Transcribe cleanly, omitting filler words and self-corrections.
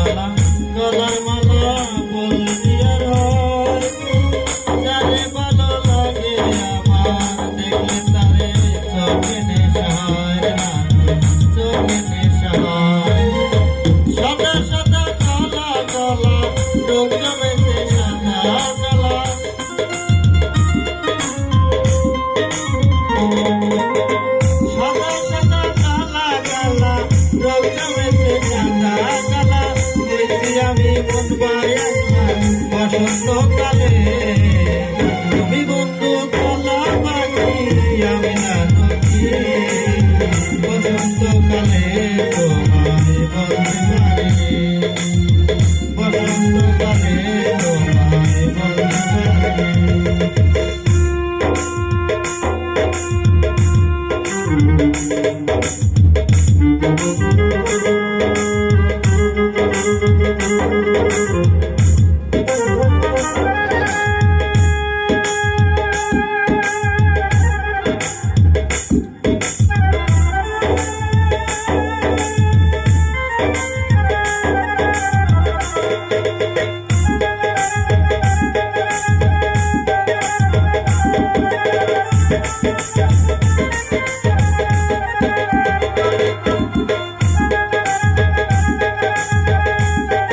মালা গলার মালা বলবি আর হয় যারে ভালো লাগে আমার দেখলে তারে চোখে নেশা হয় না চোখে নেশা হয় সাদা সাদা কালা গলা রোগ জমেছে সাদা কালা সাদা সাদা কালা কালা রোগ জমেছে সাদা কালা দেখি আমি মন পাই বসন্তকালে